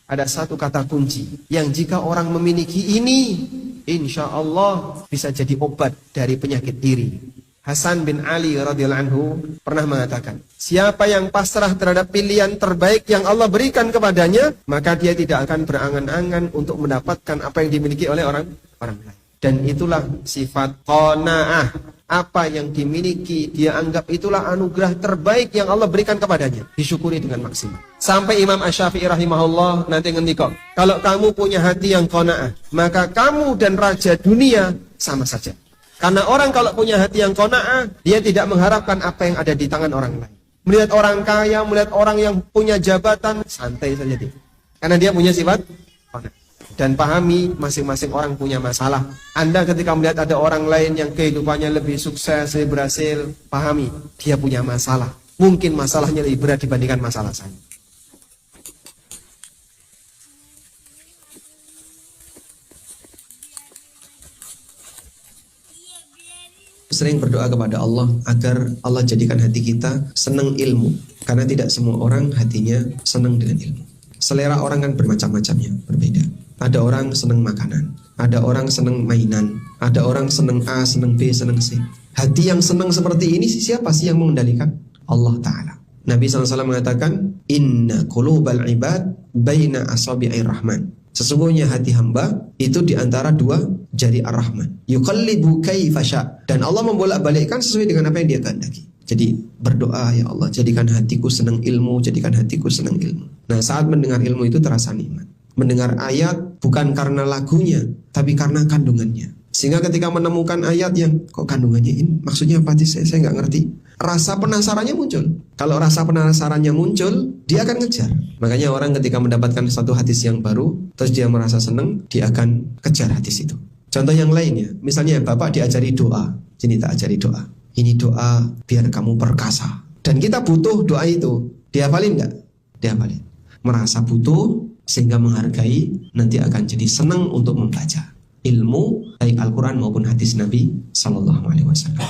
ada satu kata kunci yang jika orang memiliki ini, insya Allah bisa jadi obat dari penyakit iri. Hasan bin Ali radhiyallahu anhu pernah mengatakan, siapa yang pasrah terhadap pilihan terbaik yang Allah berikan kepadanya, maka dia tidak akan berangan-angan untuk mendapatkan apa yang dimiliki oleh orang lain. Dan itulah sifat qanaah. Apa yang dimiliki dia anggap itulah anugerah terbaik yang Allah berikan kepadanya, disyukuri dengan maksimal. Sampai Imam Asy-Syafi'i rahimahullah nanti ngendika, kalau kamu punya hati yang qanaah, maka kamu dan raja dunia sama saja. Karena orang kalau punya hati yang qanaah, dia tidak mengharapkan apa yang ada di tangan orang lain. Melihat orang kaya, melihat orang yang punya jabatan, santai saja dia. Karena dia punya sifat qanaah. Dan pahami masing-masing orang punya masalah. Anda ketika melihat ada orang lain yang kehidupannya lebih sukses, lebih berhasil, pahami dia punya masalah. Mungkin masalahnya lebih berat dibandingkan masalah saya. Sering berdoa kepada Allah agar Allah jadikan hati kita senang ilmu. Karena tidak semua orang hatinya senang dengan ilmu. Selera orang kan bermacam-macamnya, berbeda. Ada orang senang makanan, ada orang senang mainan, ada orang senang A, senang B, senang C. Hati yang senang seperti ini siapa sih yang mengendalikan? Allah Ta'ala. Nabi SAW mengatakan, Inna qulubal ibad baina asabi'ir rahman. Sesungguhnya hati hamba itu di antara dua jari ar-Rahman. Yuqallibu kaifa sya'. Dan Allah membolak-balikkan sesuai dengan apa yang dia kehendaki. Jadi berdoa, ya Allah jadikan hatiku senang ilmu, jadikan hatiku senang ilmu. Nah saat mendengar ilmu itu terasa nikmat. Mendengar ayat bukan karena lagunya, tapi karena kandungannya. Sehingga ketika menemukan ayat yang kok kandungannya ini, maksudnya apa sih? Saya nggak ngerti. Rasa penasarannya muncul. Kalau rasa penasarannya muncul, dia akan ngejar. Makanya orang ketika mendapatkan satu hadis yang baru, terus dia merasa senang, dia akan kejar hadis itu. Contoh yang lainnya, misalnya Bapak diajari doa, sini tak ajari doa. Ini doa biar kamu perkasa. Dan kita butuh doa itu. Dihafalin nggak? Dihafalin. Merasa butuh, sehingga menghargai, nanti akan jadi senang untuk membaca ilmu baik Al-Quran maupun hadis Nabi Sallallahu Alaihi Wasallam.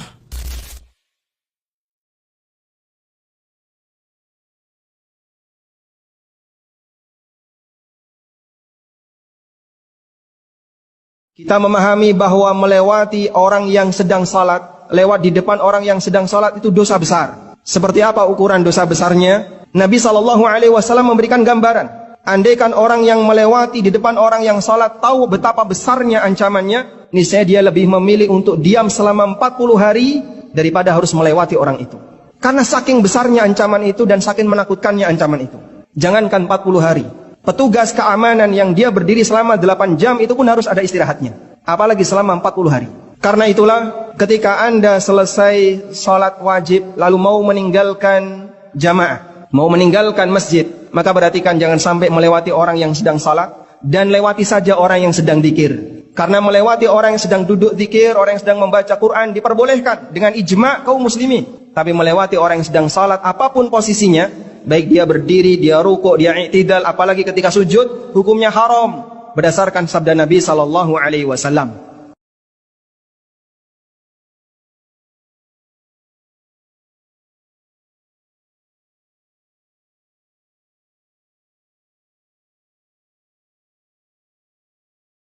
Kita memahami bahwa melewati orang yang sedang salat, lewat di depan orang yang sedang salat itu dosa besar. Seperti apa ukuran dosa besarnya? Nabi Sallallahu Alaihi Wasallam memberikan gambaran. Andaikan orang yang melewati di depan orang yang salat tahu betapa besarnya ancamannya, niscaya dia lebih memilih untuk diam selama 40 hari daripada harus melewati orang itu. Karena saking besarnya ancaman itu dan saking menakutkannya ancaman itu. Jangankan 40 hari. Petugas keamanan yang dia berdiri selama 8 jam itu pun harus ada istirahatnya. Apalagi selama 40 hari. Karena itulah ketika Anda selesai salat wajib lalu mau meninggalkan jamaah, mau meninggalkan masjid, maka perhatikan jangan sampai melewati orang yang sedang salat dan lewati saja orang yang sedang dzikir. Karena melewati orang yang sedang duduk dzikir, orang yang sedang membaca Quran diperbolehkan dengan ijma' kaum muslimin. Tapi melewati orang yang sedang salat apapun posisinya, baik dia berdiri, dia rukuk, dia i'tidal, apalagi ketika sujud, hukumnya haram berdasarkan sabda Nabi sallallahu alaihi wasallam.